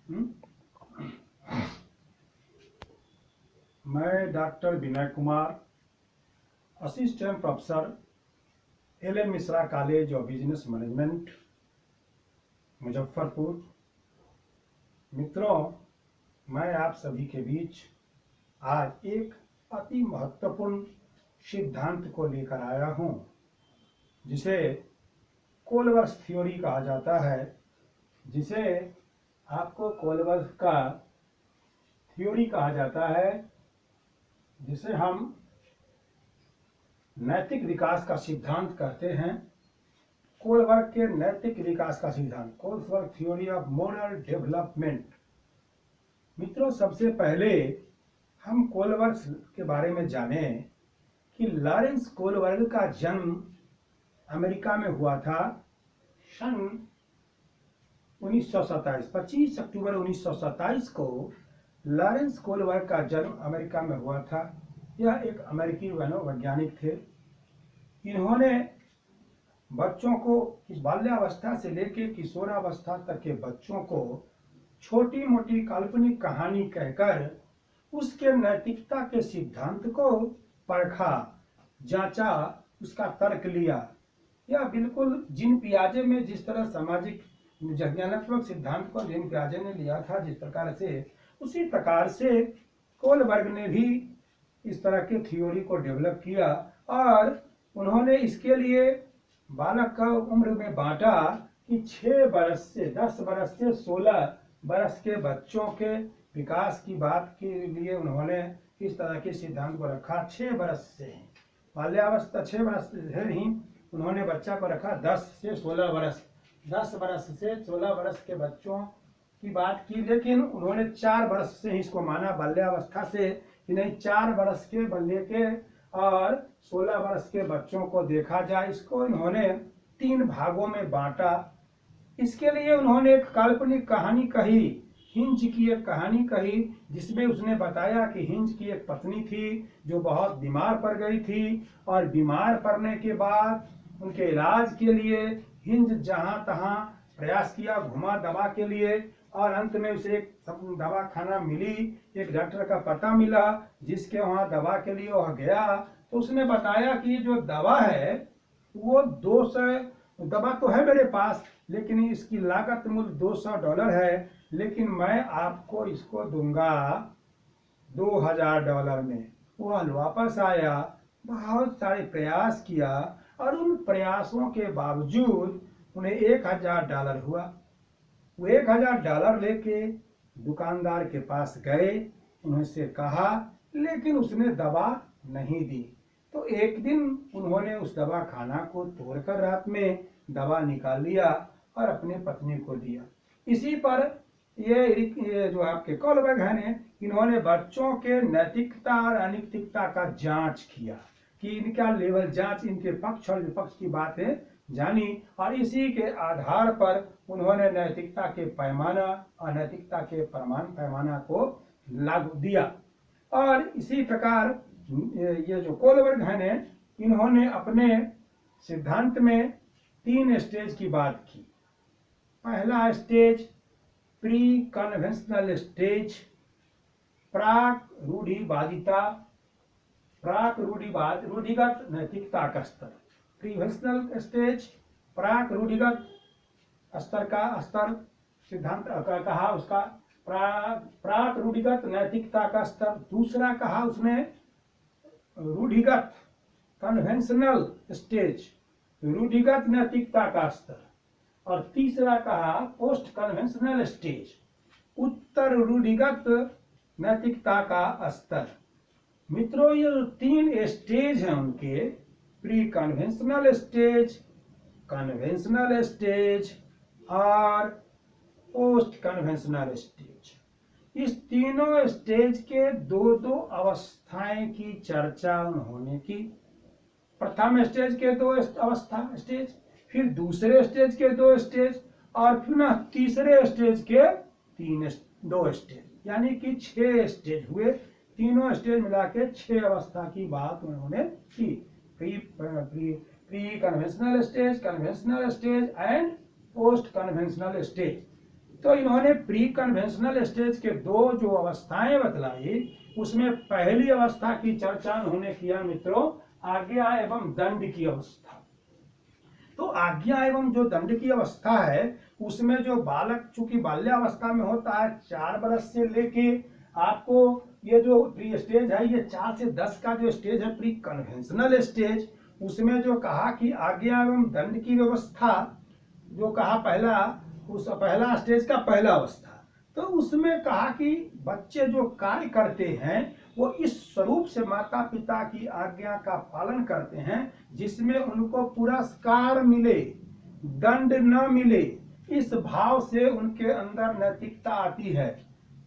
हम्म? मैं doctor Vinay Kumar, assistant professor LM Mishra college of business management, Muzaffarpur. मित्रों, मैं आप सभी के बीच आज एक अति महत्वपूर्ण सिद्धांत को लेकर आया हूं, जिसे कोलवर्स थ्योरी कहा जाता है। जिसे आपको कोलवर्स का थ्योरी कहा जाता है, जिसे हम नैतिक विकास का सिद्धांत कहते हैं। कोलवर्ग के नैतिक विकास का सिद्धांत, कोलवर्ग थ्योरी ऑफ मोरल डेवलपमेंट। मित्रों, सबसे पहले हम कोलवर्ग के बारे में जानें कि लॉरेंस कोलवर्ग का जन्म अमेरिका में हुआ था सन 1927, 25 अक्टूबर 1927 को लॉरेंस कोलवर्ग का जन्म अमेरिका में हुआ था। यह एक अमेरिकी मनोवैज्ञानिक थे। इन्होंने बच्चों को इस बाल्यावस्था से लेकर किशोरावस्था तक के बच्चों को छोटी मोटी काल्पनिक कहानी कहकर उसके नैतिकता के सिद्धांत को परखा, जांचा, उसका तर्क लिया। यह बिल्कुल जीन पियाजे में जिस तरह सामाजिक ज्ञानात्मक सिद्धांत को जीन पियाजे ने लिया था, जिस प्रकार से, उसी प्रकार से कोलवर्ग ने भी इस तरह के थ्योरी को डेवलप किया। और उन्होंने इसके लिए बालक का उम्र में बांटा कि 6 बरस से 10 बरस से 16 बरस के बच्चों के विकास की बात के लिए उन्होंने इस तरह के सिद्धांत को रखा। 6 बरस से बाल्यावस्था 6 बरस से ही उन्होंने बच्चा को रखा 10 से 16 बरस, 10 बरस से 16 बरस के बच्चों की बात की। लेकिन उन्होंने 4 बरस से ही इसको माना, बाल्यावस्था से कि नहीं, 4 बरस के बल्ले के और 16 बरस के बच्चों को देखा जाए। इसको इन्होंने 3 भागों में बांटा। इसके लिए उन्होंने एक काल्पनिक कहानी कही, हिंज की एक कहानी कही, जिसमें उसने बताया कि हिंज की एक पत्नी थी जो बहुत बीमार पड़ गई थी, और बीमार पड़ने के बाद उनके इलाज के लिए हिंज जहां तहां प्रयास किया, घुमा दवा के लिए, और अंत में उसे एक दवा खाना मिली, एक डॉक्टर का पता मिला जिसके वहां दवा के लिए वह गया। तो उसने बताया कि जो दवा है वो 200 दवा तो है मेरे पास, लेकिन इसकी लागत मूल्य $200 है, लेकिन मैं आपको इसको दूंगा $2000 में। वह वापस आया, बहुत सारे प्रयास किया, और उन प्रयासों के बावजूद उन्हें $1000 हुआ। वो $1000 लेके दुकानदार के पास गए, उनसे कहा, लेकिन उसने दवा नहीं दी। तो एक दिन उन्होंने उस दवा खाना को तोड़कर रात में दवा निकाल लिया और अपने पत्नी को दिया। इसी पर ये जो आपके कोलवर्ग हैं, इन्होंने बच्चों के नैतिकता और अनैतिकता का जांच किया कि इनका लेवल जांच, इनके पक्ष और विपक्ष की बातें जानी, और इसी के आधार पर उन्होंने नैतिकता के पैमाना, अनैतिकता के पैमाना को लागू दिया। और इसी प्रकार ये जो कोलवर्ग हैं, इन्होंने अपने सिद्धांत में 3 स्टेज की बात की। पहला स्टेज प्री कन्वेंशनल स्टेज, प्राक रूढ़िवादिता, प्राक रूढ़िगत नैतिकता का स्तर। प्रीवेंशनल स्टेज, प्राक रूढ़िगत स्तर का स्तर, सिद्धांत का कहा उसका प्राक रूढ़िगत नैतिकता का स्तर। दूसरा कहा उसने रूढ़िगत कन्वेंशनल स्टेज, रूढ़िगत नैतिकता का स्तर। और तीसरा कहा पोस्ट कन्वेंशनल स्टेज, उत्तर रूढ़िगत नैतिकता का स्तर। मित्रों, ये 3 स्टेज हैं उनके, pre conventional stage, conventional stage और पोस्ट कन्वेंशनल स्टेज। इस तीनों स्टेज के 2-2 अवस्थाएं की चर्चा उन्होंने की। प्रथम स्टेज के 2 अवस्था स्टेज, फिर दूसरे स्टेज के 2 स्टेज, और पुनः तीसरे स्टेज के 2 स्टेज, यानी कि 6 स्टेज हुए। तीनों स्टेज मिला के 6 अवस्था की बात उन्होंने की। Pre conventional stage, conventional stage and post conventional stage. तो इन्होंने प्री कन्वेंशनल स्टेज के दो जो अवस्थाएं बतलाई, उसमें पहली अवस्था की चर्चा उन्होंने किया मित्रों, आज्ञा एवं दंड की अवस्था। तो आज्ञा एवं जो दंड की अवस्था है, उसमें जो बालक चूंकि बाल्यावस्था में होता है 4 वर्ष से लेके आपको ये जो प्री स्टेज है, ये 4 से 10 का जो स्टेज है प्री कन्वेंशनल स्टेज, उसमें जो कहा कि आज्ञा एवं दंड की व्यवस्था, जो कहा पहला स्टेज का पहला अवस्था, तो उसमें कहा कि बच्चे जो कार्य करते हैं वो इस स्वरूप से माता पिता की आज्ञा का पालन करते हैं जिसमें उनको पुरस्कार मिले, दंड न मिले, इस भाव से उनके अंदर नैतिकता आती है।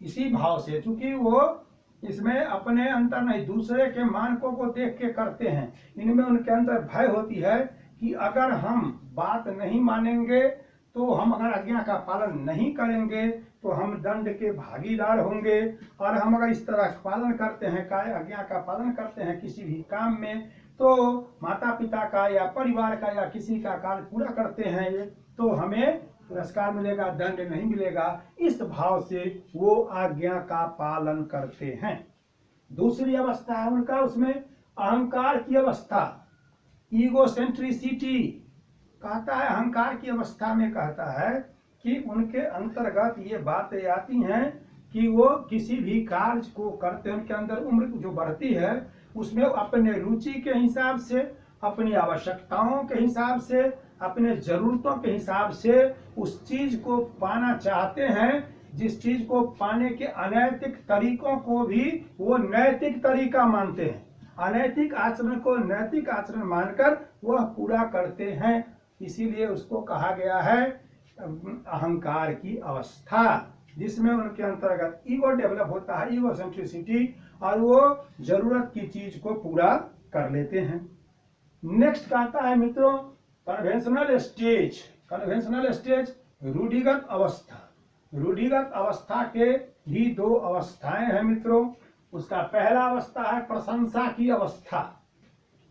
इसी भाव से, चूंकि वो इसमें अपने अंतर नहीं, दूसरे के मानकों को देख के करते हैं, इनमें उनके अंदर भय होती है कि अगर हम बात नहीं मानेंगे, तो हम अगर आज्ञा का पालन नहीं करेंगे तो हम दंड के भागीदार होंगे, और हम अगर इस तरह पालन करते हैं, आज्ञा का पालन करते हैं किसी भी काम में, तो माता पिता का या परिवार का या किसी का कार्य पूरा करते हैं ये, तो हमें पुरस्कार मिलेगा, दंड नहीं मिलेगा। इस भाव से वो आज्ञा का पालन करते हैं। दूसरी अवस्था है उनका, उसमें अहंकार की अवस्था, ईगोसेंट्रिसिटी कहता है। अहंकार की अवस्था में कहता है कि उनके अंतर्गत ये बातें आती हैं कि वो किसी भी कार्य को करते हैं, उनके अंदर उम्र जो बढ़ती है उसमें अपने रुचि के हिसाब से, अपनी आवश्यकताओं के हिसाब से, अपने जरूरतों के हिसाब से उस चीज को पाना चाहते हैं, जिस चीज को पाने के अनैतिक तरीकों को भी वो नैतिक तरीका मानते हैं, अनैतिक आचरण को नैतिक आचरण मानकर वह पूरा करते हैं। इसीलिए उसको कहा गया है अहंकार की अवस्था, जिसमें उनके अंतर्गत ईगो डेवलप होता है, ईगो सेंट्रिसिटी, और वो जरूरत की चीज को पूरा कर लेते हैं। नेक्स्ट कहता है मित्रों कन्वेंशनल स्टेज। कन्वेंशनल स्टेज रूढ़िगत अवस्था। रूढ़िगत अवस्था के भी दो अवस्थाएं हैं मित्रों। उसका पहला अवस्था है प्रशंसा की अवस्था,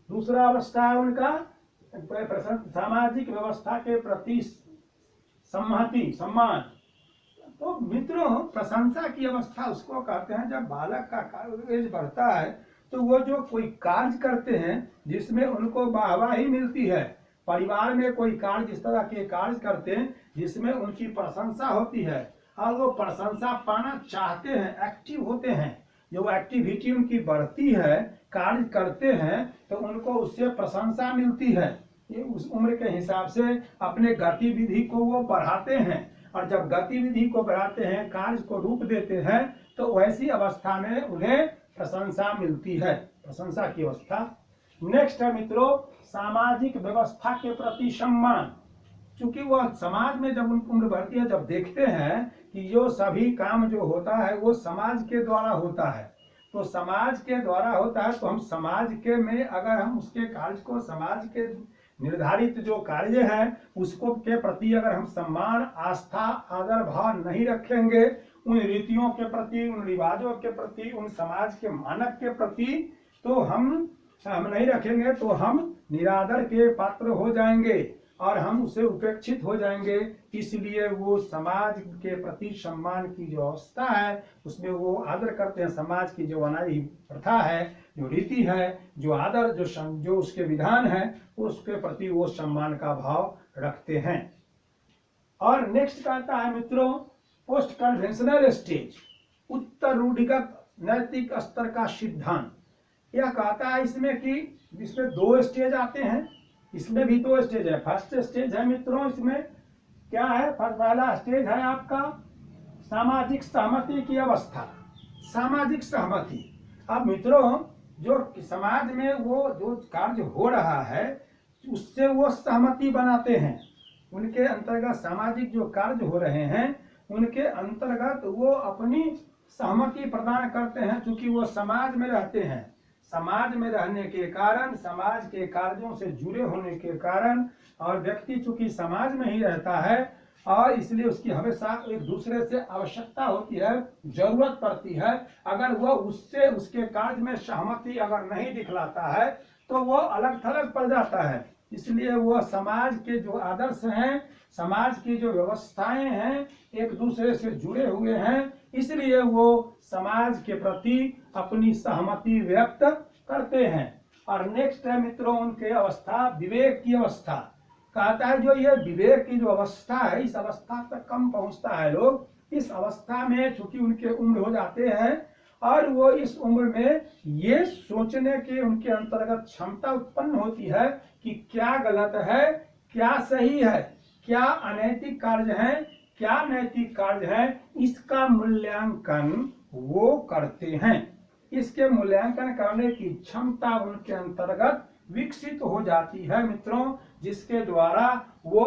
दूसरा अवस्था है उनका सामाजिक व्यवस्था के प्रति सम्मति, सम्मान। तो मित्रों प्रशंसा की अवस्था उसको कहते हैं जब बालक का एज बढ़ता है तो वो जो कोई कार्य करते हैं जिसमें उनको वाहवाही मिलती है, परिवार में कोई कार्य जिस तरह के कार्य करते हैं जिसमें उनकी प्रशंसा होती है और वो प्रशंसा पाना चाहते हैं, एक्टिव होते हैं, जो एक्टिविटी उनकी बढ़ती है, कार्य करते हैं तो उनको उससे प्रशंसा मिलती है। ये उस उम्र के हिसाब से अपने गतिविधि को वो बढ़ाते हैं, और जब गतिविधि को बढ़ाते हैं, कार्य को रूप देते हैं, तो वैसी अवस्था में उन्हें प्रशंसा मिलती है, प्रशंसा की अवस्था। नेक्स्ट है मित्रों सामाजिक व्यवस्था के प्रति सम्मान। चूंकि वह समाज में जब उनकी उम्र बढ़ती है, जब देखते हैं कि जो सभी काम जो होता है वो समाज के द्वारा होता है, तो समाज के द्वारा होता है, तो हम समाज के में अगर हम उसके कार्य को, समाज के निर्धारित जो कार्य है उसको के प्रति अगर हम सम्मान, आस्था, आदर भाव नहीं रखेंगे, उन रीतियों के प्रति, उन रिवाजों के प्रति, उन समाज के मानक के प्रति, तो हम नहीं रखेंगे तो हम निरादर के पात्र हो जाएंगे और हम उससे उपेक्षित हो जाएंगे। इसलिए वो समाज के प्रति सम्मान की जो अवस्था है उसमें वो आदर करते हैं। समाज की जो अनादि प्रथा है, जो रीति है, जो आदर, जो उसके विधान है, उसके प्रति वो सम्मान का भाव रखते हैं। और नेक्स्ट कहता है मित्रों पोस्ट कन्वेंशनल स्टेज, उत्तर रूढ़िगत नैतिक स्तर का सिद्धांत। यह कहता है इसमें कि इसमें दो स्टेज आते हैं, इसमें भी दो स्टेज है। फर्स्ट स्टेज है मित्रों, इसमें क्या है, पहला स्टेज है आपका सामाजिक सहमति की अवस्था। सामाजिक सहमति, अब मित्रों जो समाज में वो जो कार्य हो रहा है उससे वो सहमति बनाते हैं, उनके अंतर्गत सामाजिक जो कार्य हो रहे हैं उनके अंतर्गत वो अपनी सहमति प्रदान करते हैं। चूंकि वो समाज में रहते हैं, समाज में रहने के कारण, समाज के कार्यों से जुड़े होने के कारण, और व्यक्ति चूंकि समाज में ही रहता है और इसलिए उसकी हमेशा एक दूसरे से आवश्यकता होती है, जरूरत पड़ती है। अगर वह उससे उसके कार्य में सहमति अगर नहीं दिखलाता है तो वह अलग थलग पड़ जाता है। इसलिए वह समाज के जो आदर्श हैं समाज की जो व्यवस्थाएं हैं एक दूसरे से जुड़े हुए हैं, इसलिए वो समाज के प्रति अपनी सहमति व्यक्त करते हैं। और नेक्स्ट है मित्रों उनके अवस्था, विवेक की अवस्था। कहता है जो ये विवेक की जो अवस्था है, इस अवस्था तक कम पहुंचता है लोग। इस अवस्था में चूंकि उनके उम्र हो जाते हैं और वो इस उम्र में ये सोचने की उनके अंतर्गत क्षमता उत्पन्न होती है कि क्या गलत है, क्या सही है, क्या अनैतिक कार्य है, क्या नैतिक कार्य है, इसका मूल्यांकन वो करते हैं। इसके मूल्यांकन करने की क्षमता उनके अंतर्गत विकसित हो जाती है मित्रों, जिसके द्वारा वो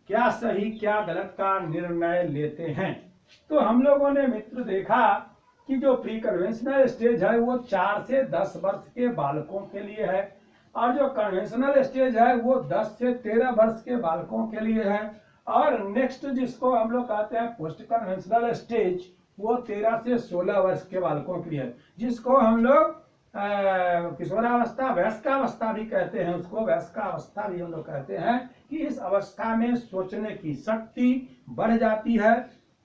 क्या सही क्या गलत का निर्णय लेते हैं। तो हम लोगों ने मित्र देखा कि जो प्री कन्वेंशनल स्टेज है वो 4 से 10 वर्ष के बालकों के लिए है, और जो कन्वेंशनल स्टेज है वो 10 से 13 वर्ष के बालकों के लिए है, और नेक्स्ट जिसको हम लोग कहते हैं पोस्ट कन्वेंशनल स्टेज वो 13 से 16 वर्ष के बालकों के लिए है, जिसको हम लोग किशोरावस्था वयस्कावस्था भी कहते हैं। उसको वयस्कावस्था भी हम लोग कहते हैं कि इस अवस्था में सोचने की शक्ति बढ़ जाती है।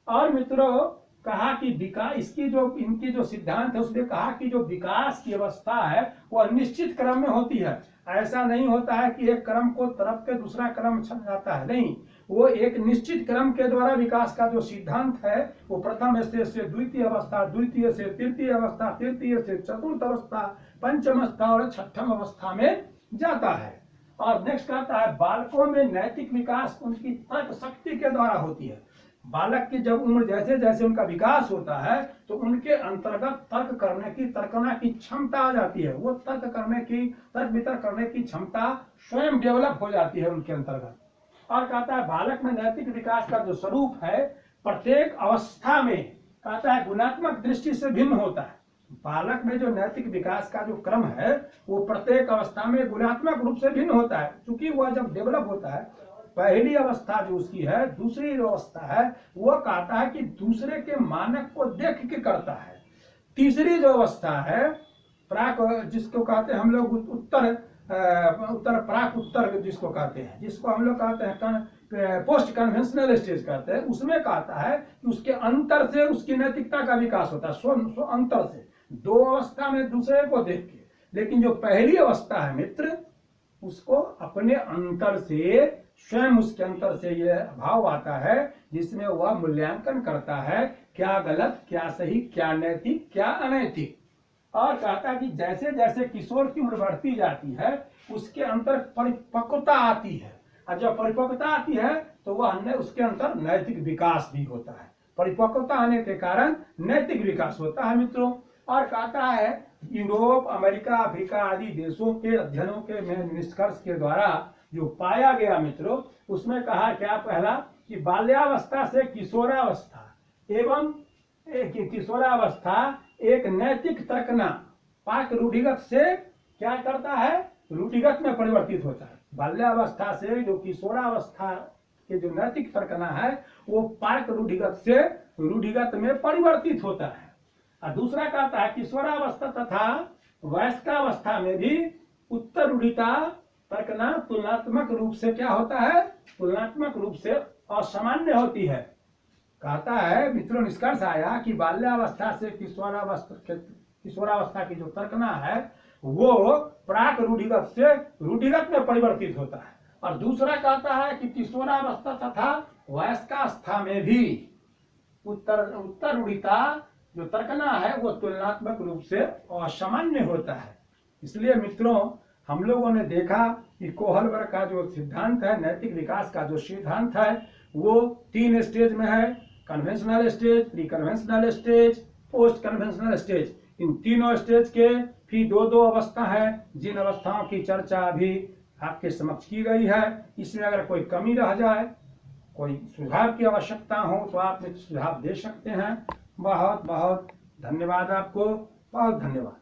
और मित्रों कहा कि विकास, इसकी जो इनकी जो सिद्धांत है उसने कहा कि जो विकास की अवस्था है वो निश्चित क्रम में होती है। ऐसा नहीं होता है कि एक क्रम को तरफ के दूसरा क्रम छप जाता है, नहीं, वो एक निश्चित क्रम के द्वारा विकास का जो सिद्धांत है वो प्रथम स्टेज से द्वितीय अवस्था, द्वितीय से तृतीय अवस्था, तृतीय से चतुर्थ अवस्था, पंचम अवस्था और छठम अवस्था में जाता है। और नेक्स्ट कहता है बालकों में नैतिक विकास उनकी तर्क शक्ति के द्वारा होती है। बालक की जब उम्र जैसे जैसे उनका विकास होता है तो उनके अंतर्गत तर्क करने की, तर्कना की क्षमता आ जाती है। वो तर्क करने की, तर्क वितर्क करने की क्षमता स्वयं डेवलप हो जाती है उनके अंतर्गत। और कहता है बालक में नैतिक विकास का जो स्वरूप है प्रत्येक अवस्था में, कहता है गुणात्मक दृष्टि से भिन्न होता है। बालक में जो नैतिक विकास का जो क्रम है वो प्रत्येक अवस्था में गुणात्मक रूप से भिन्न होता है, क्योंकि वह जब डेवलप होता है, पहली अवस्था जो उसकी है, दूसरी जो अवस्था है वो कहता है कि दूसरे के मानक को देख के करता है। तीसरी जो अवस्था है प्राक, जिसको कहते हैं हम लोग उत्तर प्राक उत्तर जिसको कहते हैं, जिसको हम लोग कहते हैं पोस्ट कन्वेंशनल स्टेज कहते हैं, उसमें कहता है कि उसके अंतर से उसकी नैतिकता का विकास होता है, स्व अंतर से, दो अवस्था में दूसरे को देख के। लेकिन जो पहली अवस्था है मित्र, उसको अपने अंतर से, स्वयं उसके अंतर से यह भाव आता है जिसमें वह मूल्यांकन करता है क्या गलत, क्या सही, क्या नैतिक, क्या अनैतिक। और कहता है कि जैसे जैसे किशोर की उम्र बढ़ती जाती है उसके अंतर परिपक्वता आती है, और जब परिपक्वता आती है तो वह उसके अंतर नैतिक विकास भी होता है। परिपक्वता आने के कारण नैतिक विकास होता है मित्रों। और कहता है यूरोप, अमेरिका, अफ्रीका आदि देशों के अध्ययनों के निष्कर्ष के द्वारा जो पाया गया मित्रों, उसमें कहा क्या, पहला कि बाल्यावस्था से किशोरावस्था एवं किशोरावस्था एक नैतिक तर्कना पाक रूढ़िगत से क्या करता है, रूढ़िगत में परिवर्तित होता है। बाल्यावस्था से जो किशोरावस्था के जो नैतिक तर्कना है वो पाक रूढ़िगत से रूढ़िगत में परिवर्तित होता है। और दूसरा कहता है किशोरावस्था तथा वयस्कावस्था में भी उत्तर रूढ़िता तर्कना तुलनात्मक रूप से क्या होता है, तुलनात्मक रूप से असामान्य होती है। कहता है मित्रों निष्कर्ष आया कि बाल्यावस्था से किशोरावस्था की जो तर्कना है वो प्राक रूढ़िगत से रूढ़िगत में परिवर्तित होता है। और दूसरा कहता है कि किशोरावस्था तथा वयस्कावस्था में भी उत्तर रूढ़िता जो तर्कना है वो तुलनात्मक रूप से असामान्य होता है। इसलिए मित्रों हम लोगों ने देखा कि कोहलबर्ग का जो सिद्धांत है, नैतिक विकास का जो सिद्धांत है, वो 3 स्टेज में है, conventional stage, pre conventional stage, post conventional stage. इन तीनों स्टेज के फिर 2-2 अवस्था है, जिन अवस्थाओं की चर्चा अभी आपके समक्ष की गई है। इसमें अगर कोई कमी रह जाए, कोई सुधार की आवश्यकता हो तो आप सुझाव दे सकते हैं। बहुत बहुत धन्यवाद, आपको बहुत धन्यवाद।